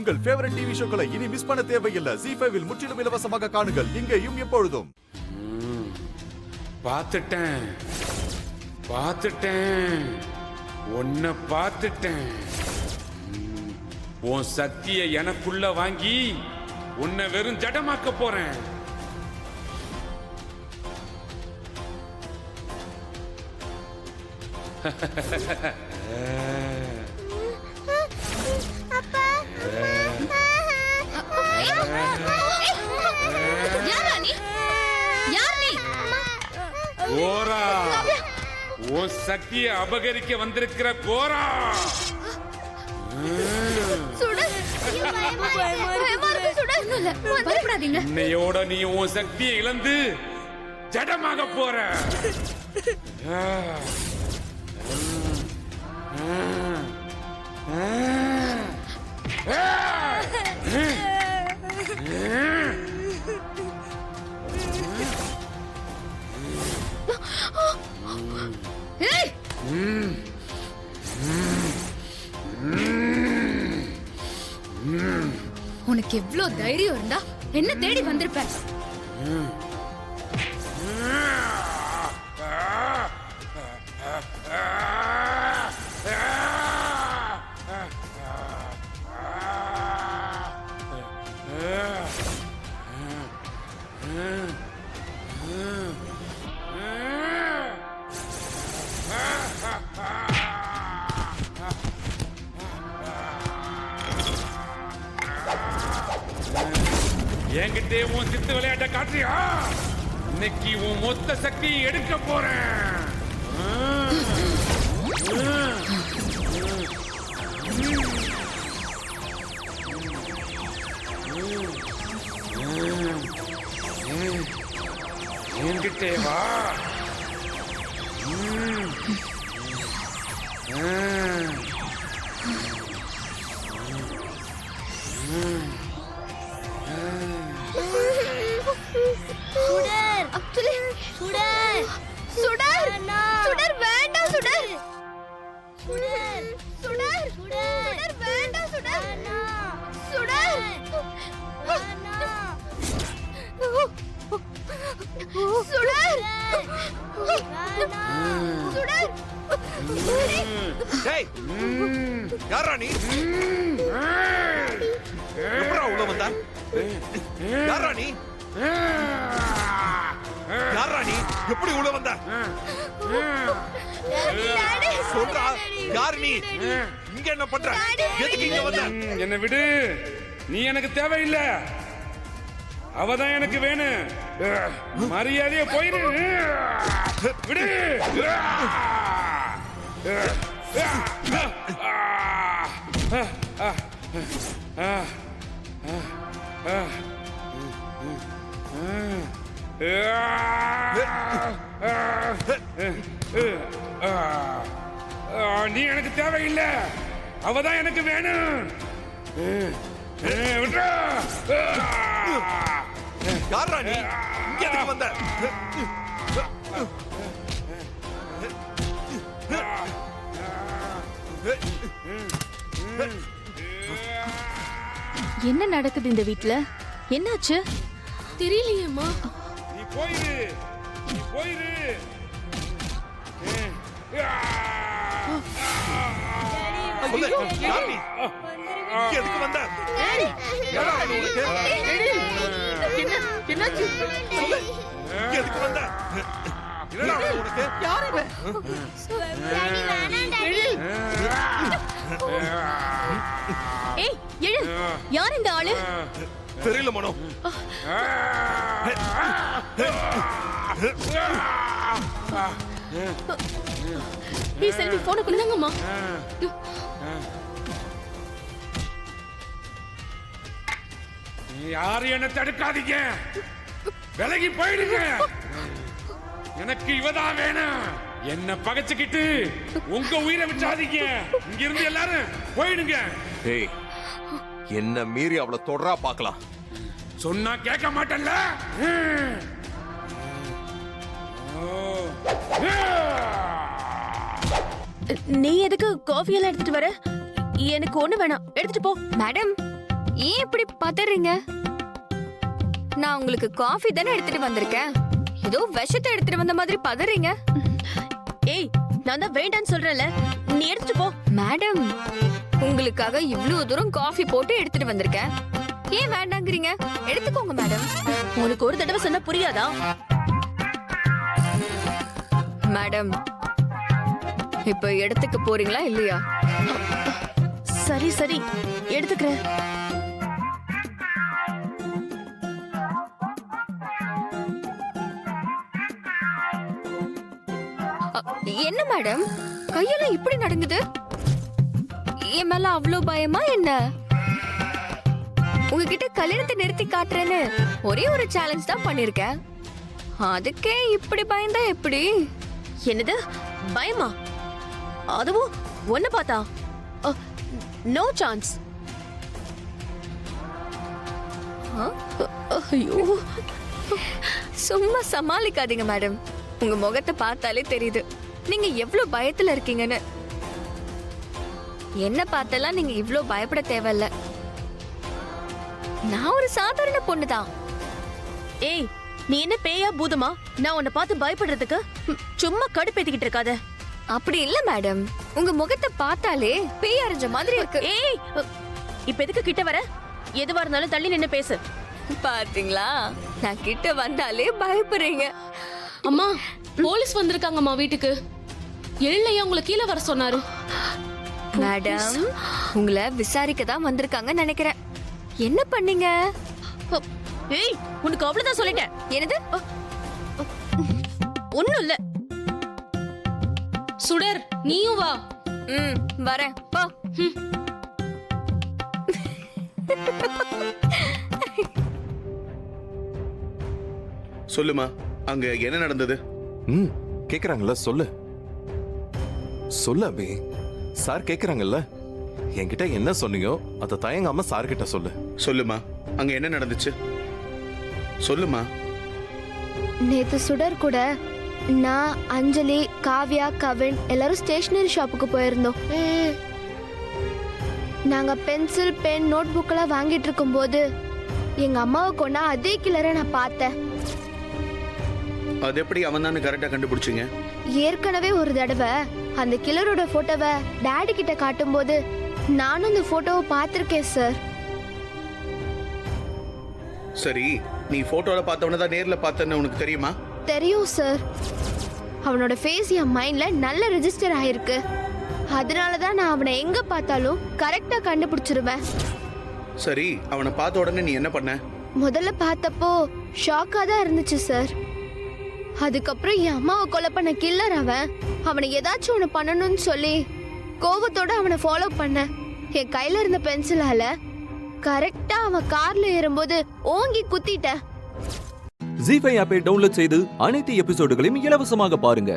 உங்கள் favourite TV ஷோக்களை இனி miss பண்ண தேவையில்லை. ZEE5 இல் முற்றிலும் இலவசமாக காணுங்கள். இங்கேயும் எப்பொழுதும். பார்த்துட்டேன், உன்னை பார்த்துட்டேன். உன் சக்தியை எனக்குள்ள வாங்கி உன்னை வெறும் ஜடமாக்க போறேன். கோரா, உன் சக்தியை அபகரிக்க வந்திருக்கிற கோரா. இன்னையோட நீ உன் சக்தியை இழந்து ஜடமாக போற. உனக்கு எவ்வளவு தைரியம் இருந்தா என்ன தேடி வந்திருப்ப? என்கிட்ட உன் சித்து விளையாட்ட காட்டியா? இன்னைக்கு உன் மொத்த சக்தியை எடுக்க போறேன். என்கிட்டே வா. சுடர், சுடர், சுடர் வேண்டாம் சுடர். சுடர், சுடர், சுடர் வேண்டாம் சுடர். சுடர், சுடர், சுடர். டேய், யாரா நீ? எப்பறா உள்ள வந்த? யாரா நீ? யாரா நீ? எப்படி உள்ள வந்த? சொல்றா, யார் நீ? இங்க என்ன பண்ற? எதுக்கு இங்க வந்த? என்ன விடு, நீ எனக்கு தேவையில்லை. அவதான் எனக்கு வேணும். மரியாதையா போயிரு. விடு. நீ எனக்கு தேவையில்லை. அவதான் எனக்கு வேணும். யாரா நீ? இங்க எதுக்கு வந்த? என்ன நடக்குது இந்த வீட்ல? என்னாச்சு? தெரியலையேம்மா. நீ போயிரு, நீ போயிரு. சொல்லு, யார் நீ? இங்க எதுக்கு வந்த? யாரா நீ? என்னாச்சு? சொல்லு, இங்க எதுக்கு வந்த? என்னடா உனக்கு? யார் இவன்? ஏய், எழு. யார் இந்த ஆளு? தெரியல மனோ. ஏய் செல்வி, போனை கொடுங்கம்மா. யாரும் என்ன தடுக்காதீங்க. விலகி போயிடுங்க. எனக்கு இவதான் வேணும். என்ன பகைச்சுக்கிட்டு உங்க உயிரை விட்டாதீங்க. இங்க இருந்து எல்லாரும் போயிடுங்க. ஏய், என்ன மீறி அவளை தொடரா பார்க்கலாம். சொன்னா கேட்க மாட்டல்ல. நீ எதுக்கு காஃபி எல்லாம் எடுத்துட்டு வர? எனக்கு ஒண்ணு வேணாம், எடுத்துட்டு போ. மேடம், ஏன் இப்படி பதறீங்க? நான் உங்களுக்கு காஃபி தானே எடுத்துட்டு வந்திருக்கேன். ஏதோ விஷத்தை எடுத்துட்டு வந்த மாதிரி பதறீங்க. ஏய், நான் தான் வேண்டான்னு சொல்றேன்ல, நீ எடுத்துட்டு போ. மேடம், உங்களுக்காக இவ்வளவு தூரம் காஃபி போட்டு எடுத்துட்டு வந்திருக்கேன். ஏன் வேண்டாங்கிறீங்க? எடுத்துக்கோங்க மேடம். உனக்கு ஒரு தடவை சொன்னா புரியாதா? மேடம், இப்ப எடுத்துக்க போறீங்களா இல்லையா? சரி சரி, எடுத்துக்கிறேன். என்ன மேடம், கையெல்லாம் இப்படி நடுங்குது? என் மேல அவ்வளோ பயமா என்ன? உங்ககிட்ட கல்யாணத்தை நிறுத்தி காட்டுறேன்னு ஒரே ஒரு சேலஞ்ச் தான் பண்ணிருக்கேன். அதுக்கே இப்படி பயந்தா எப்படி? என்னது பயமா? அதுவும் ஒன்ன பார்த்தா? No chance. ஐயோ, சும்மா சமாளிக்காதீங்க மேடம். உங்க முகத்தை பார்த்தாலே தெரியுது நீங்க எவ்வளவு பயத்துல இருக்கீங்கன்னு. என்ன பார்த்தெல்லாம் நீங்க இவ்ளோ பயப்பட தேவையில்ல. நான் ஒரு சாதாரண பொண்ணுதான். ஏய், நீ என்ன பேயா பூதமா? நான் உன்னை பார்த்து பயப்படுறதுக்கு? சும்மா கடுப்பேத்திக்கிட்டு இருக்காத. அப்படி இல்ல மேடம், உங்க முகத்தை பார்த்தாலே பேய் அரைஞ்ச மாதிரி இருக்கு. ஏய், இப்ப எதுக்கு கிட்ட வர? எதுவா இருந்தாலும் தள்ளி நின்னு பேசு. பாத்தீங்களா, நான் கிட்ட வந்தாலே பயப்படுறீங்க. அம்மா, போலீஸ் வந்திருக்காங்கம்மா வீட்டுக்கு. எழிலையா உங்களை கீழே வர சொன்னாரு. மேடம், உங்களை விசாரிக்க தான் வந்திருக்காங்கன்னு நினைக்கிறேன். என்ன பண்ணீங்க? ஏய், உனக்கு அவ்வளவுதான் சொல்லிட்டேன். என்னது? ஒண்ணும் இல்ல. சுடர், நீயும் வா. வரேன். போ. சொல்லுமா, அங்க என்ன நடந்தது? கேக்குறாங்கல்ல, சொல்லு சொல்லு அபி. சார் கேக்குறாங்கல்ல, என்கிட்ட என்ன சொன்னீங்க அதை தயங்காம சார் கிட்ட சொல்லு. சொல்லுமா, அங்க என்ன நடந்துச்சு? சொல்லுமா. நேத்து சுடர் கூட நான், அஞ்சலி, காவ்யா, கவின் எல்லாரும் ஸ்டேஷனரி ஷாப்புக்கு போயிருந்தோம். நாங்க பென்சில், பென், நோட் புக்கெல்லாம் வாங்கிட்டு இருக்கும்போது எங்க அம்மாவை கொண்டா அதே கிளரை நான் பார்த்தேன். அது எப்படி அவன் தான் கரெக்டா கண்டுபிடிச்சிங்க? ஏற்கனவே ஒரு தடவை அந்த கிளரோட போட்டோவை டாடி கிட்ட காட்டும்போது நானும் இந்த போட்டோவை பார்த்திருக்கேன் சார். சரி, நீ போட்டோல பார்த்தவன தான் நேர்ல பார்த்தன்னு உனக்கு தெரியுமா? தெரியும் சார். அவனோட ஃபேஸ் என் மைண்ட்ல நல்ல ரெஜிஸ்டர் ஆயிருக்கு. அதனால தான் நான் அவனை எங்க பார்த்தாலும் கரெக்டா கண்டுபிடிச்சிருவேன். சரி, அவனை பார்த்த உடனே நீ என்ன பண்ண? முதல்ல பார்த்தப்போ ஷாக்கா தான் இருந்துச்சு சார். அதுக்கப்புறம் என் அம்மாவை கொலை பண்ண கில்லர் அவனை ஏதாச்சும் ஒன்று பண்ணணும்னு சொல்லி கோவத்தோட அவனை ஃபாலோ பண்ண. என் கையில இருந்த பென்சிலால கரெக்டா அவன் கார்ல ஏறும்போது ஓங்கி குத்திட்டேன். ஜீ5 ஆப்பை டவுன்லோட் செய்து அனைத்து எபிசோடுகளையும் இலவசமாக பாருங்க.